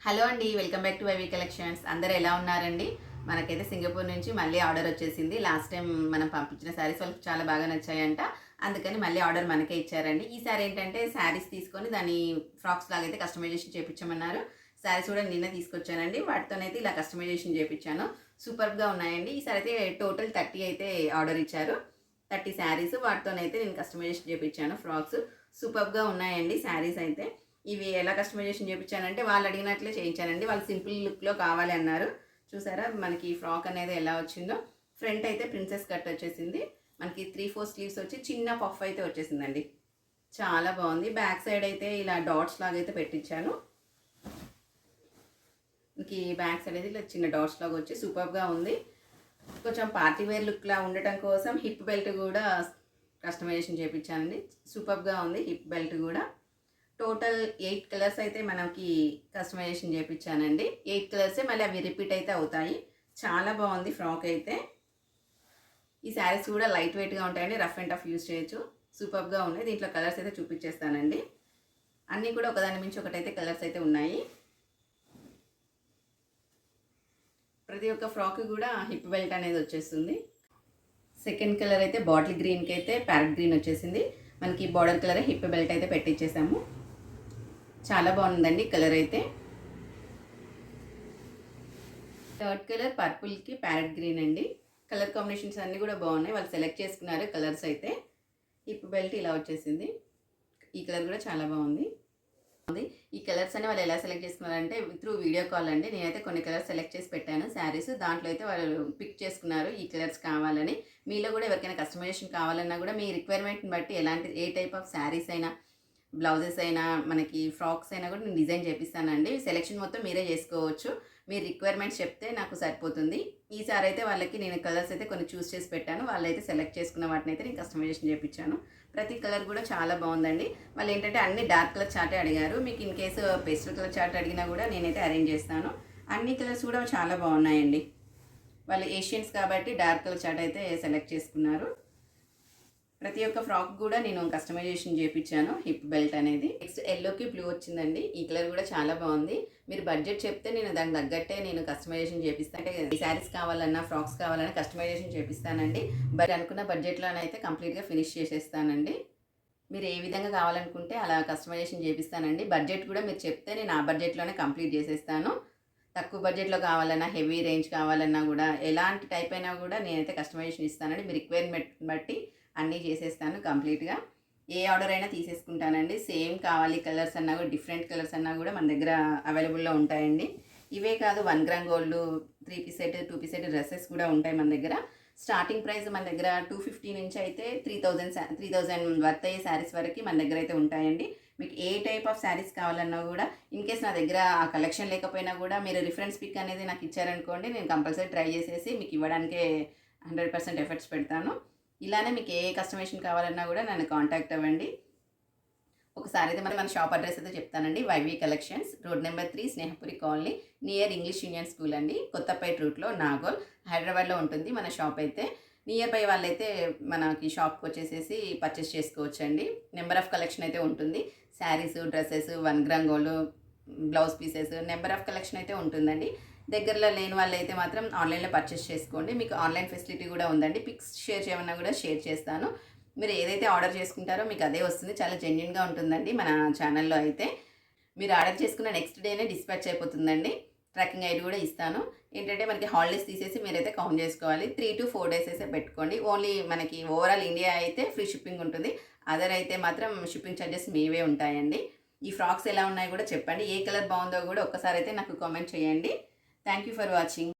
Hello అండి, welcome back to YV collections. అందరూ ఎలా ఉన్నారండి? మనకైతే సింగపూర్ నుంచి మళ్ళీ ఆర్డర్ వచ్చేసింది. లాస్ట్ టైం మనం పంపించిన శారీస్ వాళ్ళకి చాలా బాగా నచ్చాయంట. అందుకని మళ్ళీ ఆర్డర్ మనకే ఇచ్చారండి. ఈసారి ఏంటంటే శారీస్ తీసుకొని దాన్ని ఫ్రాక్స్ లాగా అయితే కస్టమైజేషన్ చేయించమన్నారు. శారీస్ కూడా నిన్న తీసుకొచ్చానండి. వాటితోనైతే ఇలా కస్టమైజేషన్ చేయించాను. సూపర్గా ఉన్నాయండి. ఈసారి అయితే టోటల్ 30 అయితే ఆర్డర్ ఇచ్చారు. 30 శారీస్ వాటితోనైతే నేను కస్టమైజేషన్ చేయించాను. ఫ్రాక్స్ సూపర్గా ఉన్నాయండి శారీస్ అయితే. ఇవి ఎలా కస్టమైజేషన్ చేయించానంటే వాళ్ళు అడిగినట్లే చేయించానండి. వాళ్ళు సింపుల్ లుక్లో కావాలి అన్నారు. చూసారా మనకి ఫ్రాక్ అనేది ఎలా వచ్చిందో. ఫ్రంట్ అయితే ప్రిన్సెస్ కట్ వచ్చేసింది. మనకి 3/4 స్లీవ్స్ వచ్చి చిన్న పఫ్ అయితే వచ్చేసిందండి. చాలా బాగుంది. బ్యాక్ సైడ్ అయితే ఇలా డాట్స్ లాగా అయితే పెట్టించాను. మనకి బ్యాక్ సైడ్ అయితే ఇలా చిన్న డాట్స్ లాగా వచ్చి సూపర్గా ఉంది. కొంచెం పార్టీ వేర్ లుక్లా ఉండటం కోసం హిప్ బెల్ట్ కూడా కస్టమైజేషన్ చేయించానండి. సూపర్గా ఉంది హిప్ బెల్ట్ కూడా. టోటల్ 8 కలర్స్ అయితే మనకి కస్టమైజేషన్ చేయించానండి. 8 కలర్సే మళ్ళీ అవి రిపీట్ అయితే అవుతాయి. చాలా బాగుంది ఫ్రాక్ అయితే. ఈ శారీస్ కూడా లైట్ వెయిట్గా ఉంటాయండి. రఫ్ అండ్ టఫ్ యూజ్ చేయొచ్చు. సూపర్గా ఉన్నాయి. దీంట్లో కలర్స్ అయితే చూపించేస్తానండి. అన్నీ కూడా ఒకదాని మించి ఒకటైతే కలర్స్ అయితే ఉన్నాయి. ప్రతి ఒక్క ఫ్రాక్ కూడా హిప్ బెల్ట్ అనేది వచ్చేస్తుంది. సెకండ్ కలర్ అయితే బాటిల్ గ్రీన్కి అయితే ప్యారెట్ గ్రీన్ వచ్చేసింది. మనకి బార్డర్ కలర్ హిప్ బెల్ట్ అయితే పెట్టించేసాము. చాలా బాగుందండి కలర్ అయితే. థర్డ్ కలర్ పర్పుల్కి ప్యారెట్ గ్రీన్ అండి. కలర్ కాంబినేషన్స్ అన్నీ కూడా బాగున్నాయి. వాళ్ళు సెలెక్ట్ చేసుకున్నారు కలర్స్ అయితే. హిప్ బెల్ట్ ఇలా వచ్చేసింది. ఈ కలర్ కూడా చాలా బాగుంది. ఈ కలర్స్ అని వాళ్ళు ఎలా సెలెక్ట్ చేసుకున్నారంటే త్రూ వీడియో కాల్ అండి. నేనైతే కొన్ని కలర్స్ సెలెక్ట్ చేసి పెట్టాను శారీస్. దాంట్లో అయితే వాళ్ళు పిక్ చేసుకున్నారు ఈ కలర్స్ కావాలని. మీలో కూడా ఎవరికైనా కస్టమైజేషన్ కావాలన్నా కూడా మీ రిక్వైర్మెంట్ని బట్టి ఏ టైప్ ఆఫ్ శారీస్ అయినా, బ్లౌజెస్ అయినా, మనకి ఫ్రాక్స్ అయినా కూడా నేను డిజైన్ చేపిస్తానండి. సెలెక్షన్ మొత్తం మీరే చేసుకోవచ్చు. మీ రిక్వైర్మెంట్స్ చెప్తే నాకు సరిపోతుంది. ఈసారి అయితే వాళ్ళకి నేను కలర్స్ అయితే కొన్ని చూస్ చేసి పెట్టాను. వాళ్ళైతే సెలెక్ట్ చేసుకున్న వాటిని అయితే నేను కస్టమైజేషన్ చేయించాను. ప్రతి కలర్ కూడా చాలా బాగుందండి. వాళ్ళు ఏంటంటే అన్ని డార్క్ కలర్ చార్టే అడిగారు. మీకు in case pastel colour chart అడిగినా కూడా నేనైతే అరేంజ్ చేస్తాను. అన్ని కలర్స్ కూడా చాలా బాగున్నాయండి. వాళ్ళు ఏషియన్స్ కాబట్టి డార్క్ కలర్ చార్ట్ అయితే సెలెక్ట్ చేసుకున్నారు. ప్రతి ఒక్క ఫ్రాక్ కూడా నేను కస్టమైజేషన్ చేయించాను. హిప్ బెల్ట్ అనేది నెక్స్ట్ ఎల్లోకి బ్లూ వచ్చిందండి. ఈ కలర్ కూడా చాలా బాగుంది. మీరు బడ్జెట్ చెప్తే నేను దానికి తగ్గట్టే నేను కస్టమైజేషన్ చేపిస్తాను. అంటే శారీస్ కావాలన్నా, ఫ్రాక్స్ కావాలన్నా కస్టమైజేషన్ చేపిస్తానండి. బట్ అనుకున్న బడ్జెట్లోనైతే కంప్లీట్గా ఫినిష్ చేసేస్తానండి. మీరు ఏ విధంగా కావాలనుకుంటే అలా కస్టమైజేషన్ చేపిస్తానండి. బడ్జెట్ కూడా మీరు చెప్తే నేను ఆ బడ్జెట్లోనే కంప్లీట్ చేసేస్తాను. తక్కువ బడ్జెట్లో కావాలన్నా, హెవీ రేంజ్ కావాలన్నా కూడా, ఎలాంటి టైప్ అయినా కూడా నేనైతే కస్టమైజేషన్ ఇస్తానండి. మీ రిక్వైర్మెంట్ బట్టి అన్నీ చేసేస్తాను కంప్లీట్గా. ఏ ఆర్డర్ అయినా తీసేసుకుంటానండి. సేమ్ కావాలి కలర్స్ అన్నా కూడా, డిఫరెంట్ కలర్స్ అన్నా కూడా మన దగ్గర అవైలబుల్లో ఉంటాయండి. ఇవే కాదు 1 gram gold 3 piece set, 2 piece set dresses కూడా ఉంటాయి మన దగ్గర. స్టార్టింగ్ ప్రైస్ మన దగ్గర 250 నుంచి అయితే 3000 వర్త్ అయ్యే శారీస్ వరకు మన దగ్గర అయితే ఉంటాయండి. మీకు ఏ టైప్ ఆఫ్ శారీస్ కావాలన్నా కూడా, ఇన్ కేస్ నా దగ్గర ఆ కలెక్షన్ లేకపోయినా కూడా మీరు రిఫరెన్స్ పిక్ అనేది నాకు ఇచ్చారనుకోండి, నేను కంపల్సరీ ట్రై చేసేసి మీకు ఇవ్వడానికే 100% ఎఫర్ట్స్ పెడతాను. ఇలానే మీకు ఏ కస్టమైజేషన్ కావాలన్నా కూడా నన్ను కాంటాక్ట్ అవ్వండి. ఒకసారి అయితే మన షాప్ అడ్రస్ అయితే చెప్తానండి. YV collections, road number 3, Snehapuri colony, near English union school అండి. కొత్తపేట రూట్లో, నాగోల్, హైదరాబాద్లో ఉంటుంది మన షాప్ అయితే. నియర్ బై వాళ్ళైతే మనకి షాప్కి వచ్చేసేసి పర్చేస్ చేసుకోవచ్చండి. నెంబర్ ఆఫ్ కలెక్షన్ అయితే ఉంటుంది. Saris, dresses, 1 gram gold, blouse pieces, number of collection అయితే ఉంటుందండి. దగ్గరలో లేని వాళ్ళు అయితే మాత్రం ఆన్లైన్లో పర్చేస్ చేసుకోండి. మీకు ఆన్లైన్ ఫెసిలిటీ కూడా ఉందండి. పిక్స్ షేర్ చేయమన్నా కూడా షేర్ చేస్తాను. మీరు ఏదైతే ఆర్డర్ చేసుకుంటారో మీకు అదే వస్తుంది. చాలా జెన్యున్గా ఉంటుందండి మన ఛానల్లో అయితే. మీరు ఆర్డర్ చేసుకున్న నెక్స్ట్ డేనే డిస్పాచ్ అయిపోతుందండి. ట్రాకింగ్ ఐడి కూడా ఇస్తాను. ఏంటంటే మనకి హాలిడేస్ తీసేసి మీరైతే కౌంట్ చేసుకోవాలి. 3 to 4 days అయితే పెట్టుకోండి. ఓన్లీ మనకి ఓవరాల్ ఇండియా అయితే ఫ్రీ షిప్పింగ్ ఉంటుంది. అదర్ అయితే మాత్రం షిప్పింగ్ ఛార్జెస్ మీవే ఉంటాయండి. ఈ ఫ్రాక్స్ ఎలా ఉన్నాయో కూడా చెప్పండి. ఏ కలర్ బాగుందో కూడా ఒక్కసారి అయితే నాకు కామెంట్ చేయండి. Thank you for watching.